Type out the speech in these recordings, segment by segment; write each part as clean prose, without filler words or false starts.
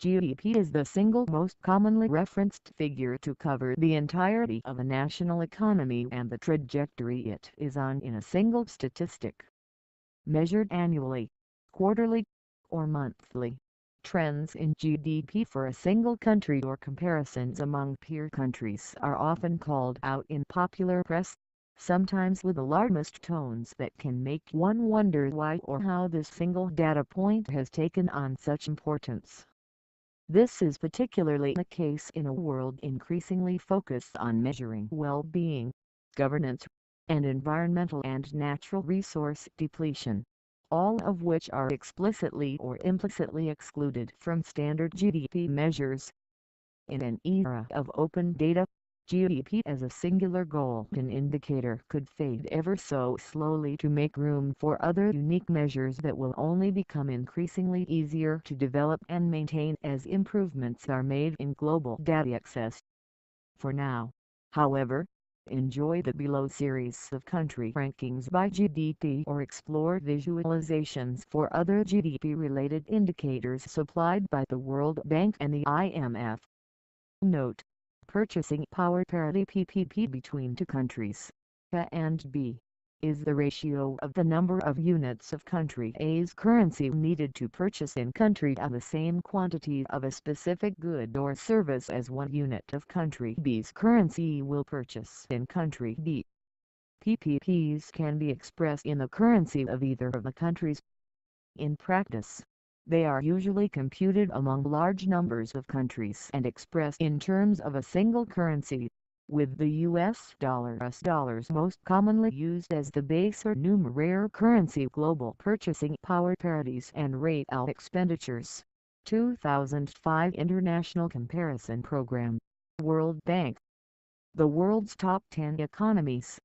GDP is the single most commonly referenced figure to cover the entirety of a national economy and the trajectory it is on in a single statistic. Measured annually, quarterly, or monthly, trends in GDP for a single country or comparisons among peer countries are often called out in popular press, sometimes with alarmist tones that can make one wonder why or how this single data point has taken on such importance. This is particularly the case in a world increasingly focused on measuring well-being, governance, and environmental and natural resource depletion, all of which are explicitly or implicitly excluded from standard GDP measures. In an era of open data, GDP as a singular golden indicator could fade ever so slowly to make room for other unique measures that will only become increasingly easier to develop and maintain as improvements are made in global data access. For now, however, enjoy the below series of country rankings by GDP or explore visualizations for other GDP-related indicators supplied by the World Bank and the IMF. Note: purchasing power parity PPP between two countries, A and B, is the ratio of the number of units of country A's currency needed to purchase in country A the same quantity of a specific good or service as 1 unit of country B's currency will purchase in country B. PPPs can be expressed in the currency of either of the countries. In practice, they are usually computed among large numbers of countries and expressed in terms of a single currency, with the US dollar as dollars most commonly used as the base or numeraire currency. Global Purchasing Power Parities and Real Expenditures, 2005 International Comparison Program, World Bank. The world's top 10 economies.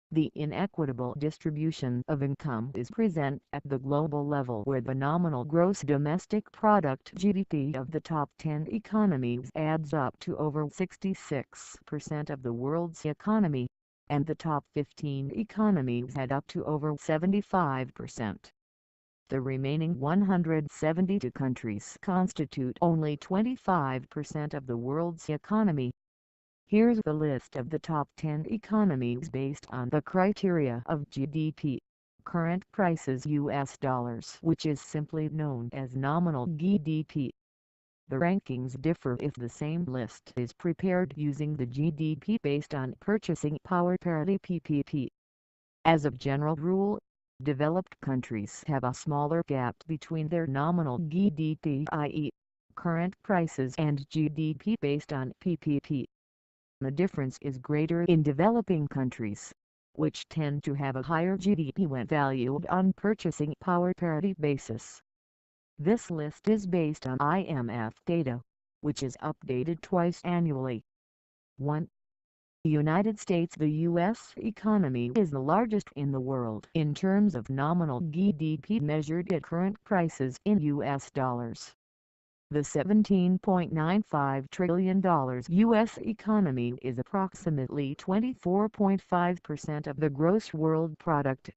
The inequitable distribution of income is present at the global level, where the nominal gross domestic product (GDP) of the top 10 economies adds up to over 66% of the world's economy, and the top 15 economies add up to over 75%. The remaining 172 countries constitute only 25% of the world's economy. Here's the list of the top 10 economies based on the criteria of GDP, current prices US dollars, which is simply known as nominal GDP. The rankings differ if the same list is prepared using the GDP based on purchasing power parity PPP. As a general rule, developed countries have a smaller gap between their nominal GDP, i.e., current prices, and GDP based on PPP. The difference is greater in developing countries, which tend to have a higher GDP when valued on purchasing power parity basis. This list is based on IMF data, which is updated twice annually. 1. United States. The U.S. economy is the largest in the world in terms of nominal GDP measured at current prices in U.S. dollars. The $17.95 trillion U.S. economy is approximately 24.5% of the gross world product.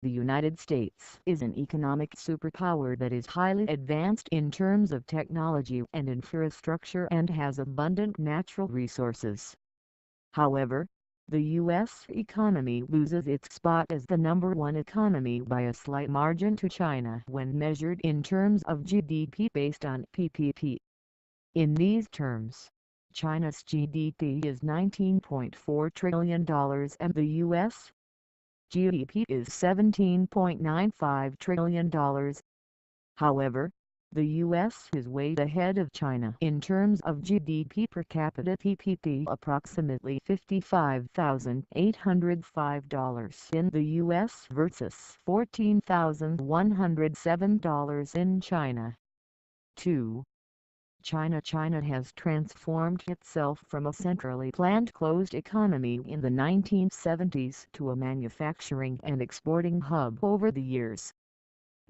The United States is an economic superpower that is highly advanced in terms of technology and infrastructure and has abundant natural resources. However, the U.S. economy loses its spot as the number one economy by a slight margin to China when measured in terms of GDP based on PPP. In these terms, China's GDP is $19.4 trillion and the U.S. GDP is $17.95 trillion. However, the U.S. is way ahead of China in terms of GDP per capita PPP, approximately $55,805 in the U.S. versus $14,107 in China. 2. China has transformed itself from a centrally planned closed economy in the 1970s to a manufacturing and exporting hub over the years.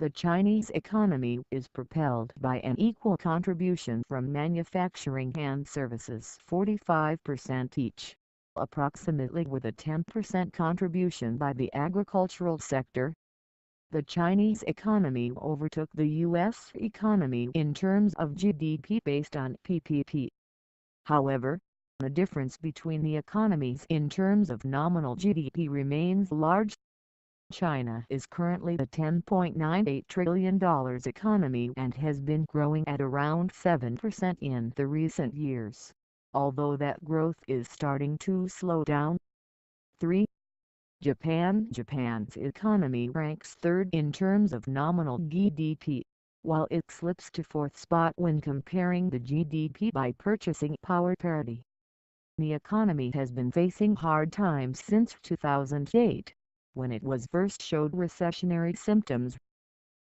The Chinese economy is propelled by an equal contribution from manufacturing and services, 45% each, approximately, with a 10% contribution by the agricultural sector. The Chinese economy overtook the U.S. economy in terms of GDP based on PPP. However, the difference between the economies in terms of nominal GDP remains large. China is currently a $10.98 trillion economy and has been growing at around 7% in the recent years, although that growth is starting to slow down. 3. Japan's economy ranks third in terms of nominal GDP, while it slips to fourth spot when comparing the GDP by purchasing power parity. The economy has been facing hard times since 2008, when it was first showed recessionary symptoms.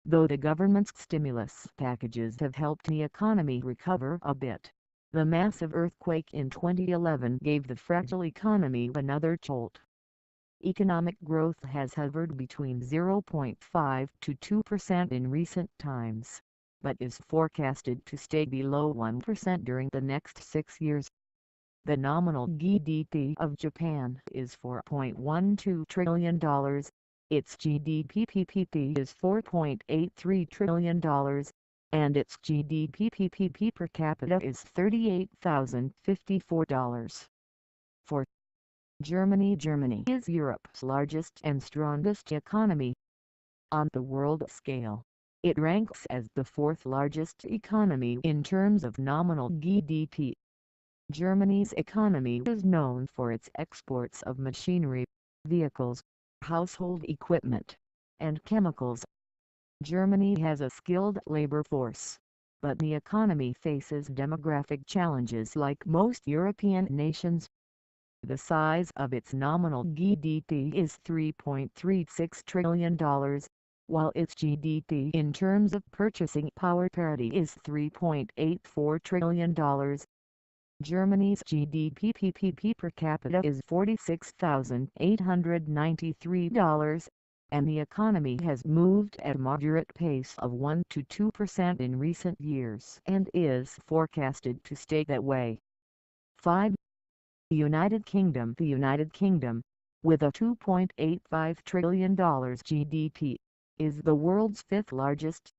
Though the government's stimulus packages have helped the economy recover a bit, the massive earthquake in 2011 gave the fragile economy another jolt. Economic growth has hovered between 0.5 to 2% in recent times, but is forecasted to stay below 1% during the next 6 years. The nominal GDP of Japan is $4.12 trillion, its GDP PPP is $4.83 trillion, and its GDP PPP per capita is $38,054. 4. Germany is Europe's largest and strongest economy. On the world scale, it ranks as the fourth largest economy in terms of nominal GDP. Germany's economy is known for its exports of machinery, vehicles, household equipment, and chemicals. Germany has a skilled labor force, but the economy faces demographic challenges like most European nations. The size of its nominal GDP is $3.36 trillion, while its GDP in terms of purchasing power parity is $3.84 trillion. Germany's GDP PPP per capita is $46,893, and the economy has moved at a moderate pace of 1 to 2% in recent years and is forecasted to stay that way. 5. The United Kingdom, with a $2.85 trillion GDP, is the world's fifth largest.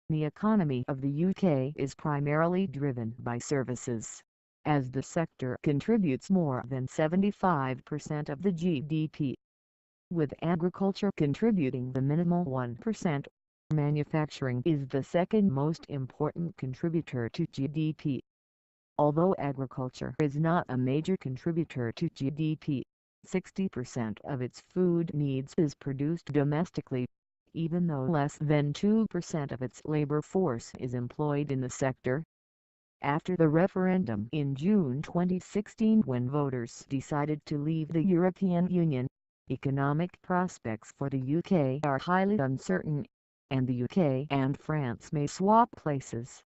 The economy of the UK is primarily driven by services, as the sector contributes more than 75% of the GDP. With agriculture contributing the minimal 1%, manufacturing is the second most important contributor to GDP. Although agriculture is not a major contributor to GDP, 60% of its food needs is produced domestically, even though less than 2% of its labor force is employed in the sector. After the referendum in June 2016 when voters decided to leave the European Union, economic prospects for the UK are highly uncertain, and the UK and France may swap places.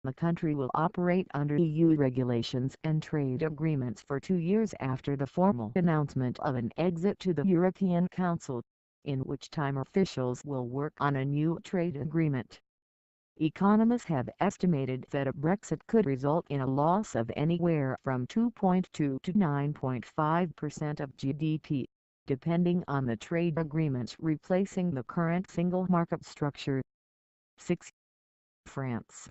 The country will operate under EU regulations and trade agreements for 2 years after the formal announcement of an exit to the European Council, in which time officials will work on a new trade agreement. Economists have estimated that a Brexit could result in a loss of anywhere from 2.2 to 9.5% of GDP, depending on the trade agreements replacing the current single market structure. 6. France,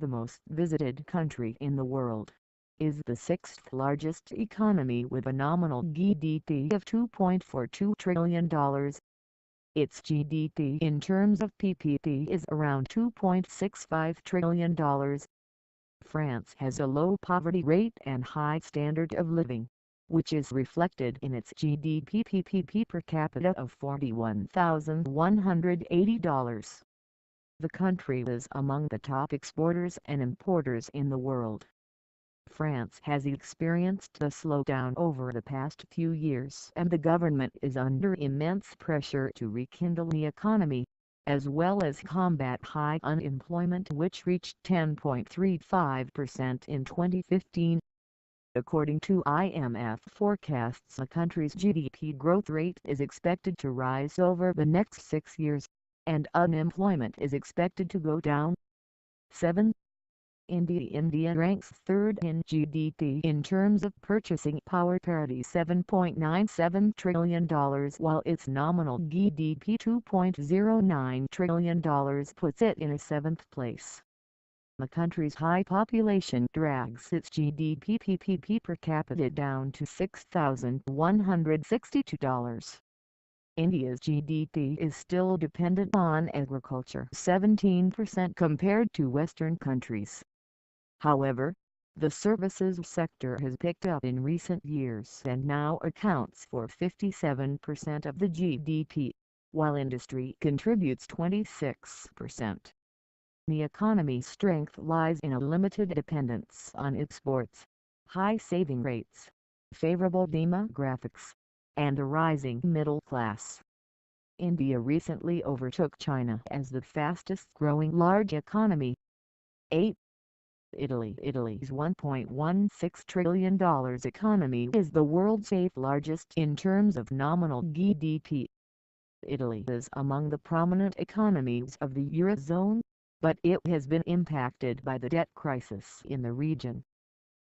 the most visited country in the world, is the sixth largest economy with a nominal GDP of $2.42 trillion. Its GDP in terms of PPP is around $2.65 trillion. France has a low poverty rate and high standard of living, which is reflected in its GDP PPP per capita of $41,180. The country is among the top exporters and importers in the world. France has experienced a slowdown over the past few years and the government is under immense pressure to rekindle the economy, as well as combat high unemployment which reached 10.35% in 2015. According to IMF forecasts, the country's GDP growth rate is expected to rise over the next 6 years, and unemployment is expected to go down. 7. India ranks third in GDP in terms of purchasing power parity, $7.97 trillion, while its nominal GDP $2.09 trillion puts it in a seventh place. The country's high population drags its GDP PPP per capita down to $6,162. India's GDP is still dependent on agriculture, 17% compared to Western countries. However, the services sector has picked up in recent years and now accounts for 57% of the GDP, while industry contributes 26%. The economy's strength lies in a limited dependence on exports, high saving rates, favorable demographics, and a rising middle class. India recently overtook China as the fastest-growing large economy. 8. Italy's $1.16 trillion economy is the world's eighth largest in terms of nominal GDP. Italy is among the prominent economies of the Eurozone, but it has been impacted by the debt crisis in the region.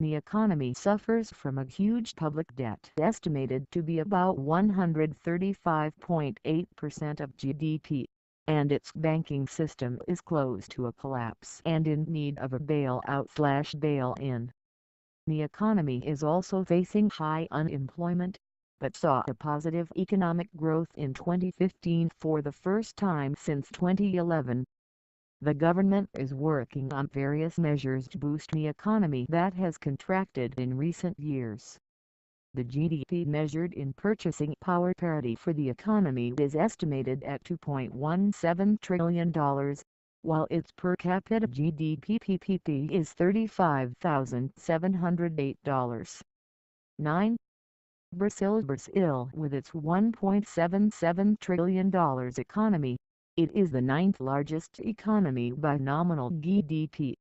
The economy suffers from a huge public debt estimated to be about 135.8% of GDP, and its banking system is close to a collapse and in need of a bailout/bail-in. The economy is also facing high unemployment, but saw a positive economic growth in 2015 for the first time since 2011. The government is working on various measures to boost the economy that has contracted in recent years. The GDP measured in purchasing power parity for the economy is estimated at $2.17 trillion, while its per capita GDP PPP is $35,708. 9. Brazil, with its $1.77 trillion economy, it is the ninth largest economy by nominal GDP.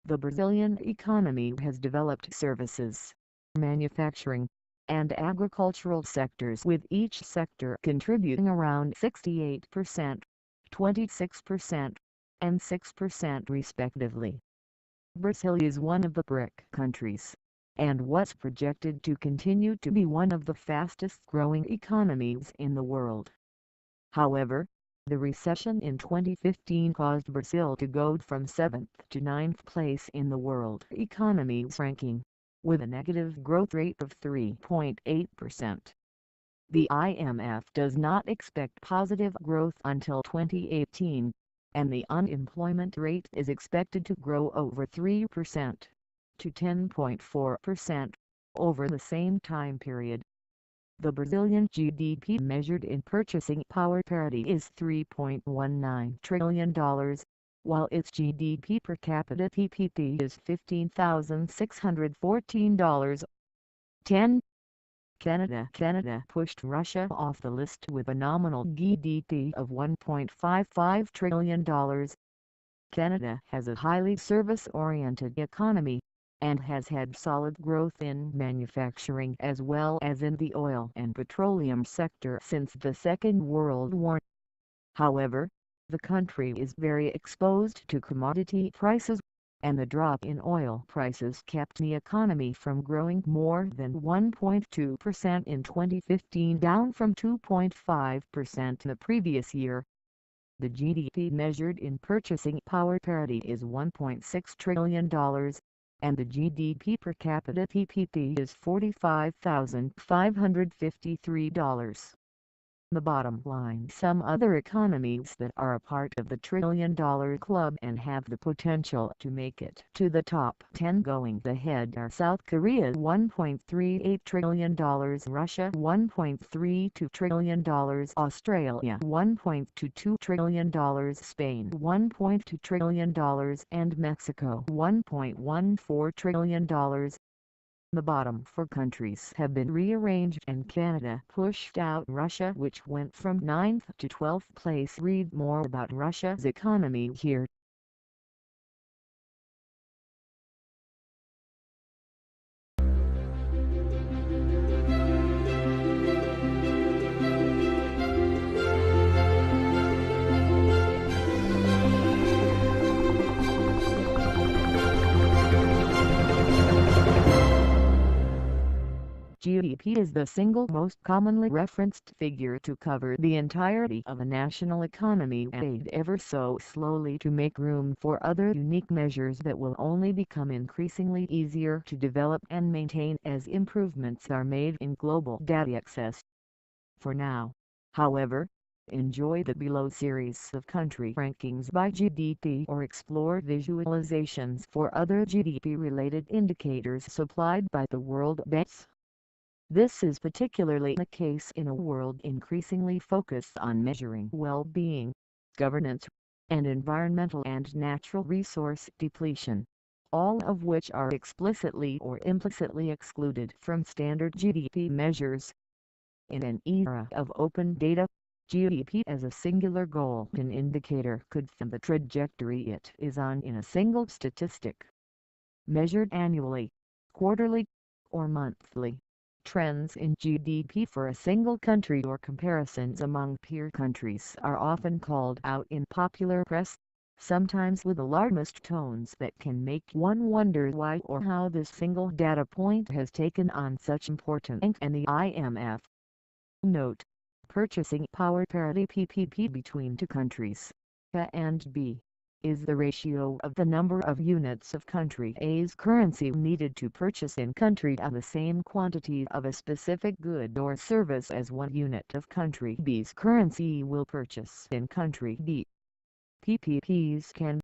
The Brazilian economy has developed services, manufacturing, and agricultural sectors, with each sector contributing around 68%, 26%, and 6% respectively. Brazil is one of the BRIC countries, and what's projected to continue to be one of the fastest-growing economies in the world. However, the recession in 2015 caused Brazil to go from 7th to 9th place in the world economies ranking, with a negative growth rate of 3.8%. The IMF does not expect positive growth until 2018, and the unemployment rate is expected to grow over 3% to 10.4% over the same time period. The Brazilian GDP measured in purchasing power parity is $3.19 trillion, while its GDP per capita PPP is $15,614. 10. Canada pushed Russia off the list with a nominal GDP of $1.55 trillion. Canada has a highly service-oriented economy, and has had solid growth in manufacturing as well as in the oil and petroleum sector since the Second World War. However, the country is very exposed to commodity prices, and the drop in oil prices kept the economy from growing more than 1.2% in 2015, down from 2.5% the previous year. The GDP measured in purchasing power parity is $1.6 trillion, and the GDP per capita PPP is $45,553. The bottom line: some other economies that are a part of the trillion-dollar club and have the potential to make it to the top 10 going ahead are South Korea $1.38 trillion, Russia $1.32 trillion, Australia $1.22 trillion, Spain $1.2 trillion, and Mexico $1.14 trillion. The bottom four countries have been rearranged and Canada pushed out Russia, which went from 9th to 12th place. Read more about Russia's economy here. GDP is the single most commonly referenced figure to cover the entirety of a national economy and ever so slowly to make room for other unique measures that will only become increasingly easier to develop and maintain as improvements are made in global data access. For now, however, enjoy the below series of country rankings by GDP or explore visualizations for other GDP-related indicators supplied by the World Bank. This is particularly the case in a world increasingly focused on measuring well-being, governance, and environmental and natural resource depletion, all of which are explicitly or implicitly excluded from standard GDP measures. In an era of open data, GDP as a singular goal and indicator could fit the trajectory it is on in a single statistic. Measured annually, quarterly, or monthly, trends in GDP for a single country or comparisons among peer countries are often called out in popular press, sometimes with alarmist tones that can make one wonder why or how this single data point has taken on such importance. And the IMF. Note: purchasing power parity PPP between two countries, A and B, is the ratio of the number of units of country A's currency needed to purchase in country A the same quantity of a specific good or service as 1 unit of country B's currency will purchase in country B. PPPs can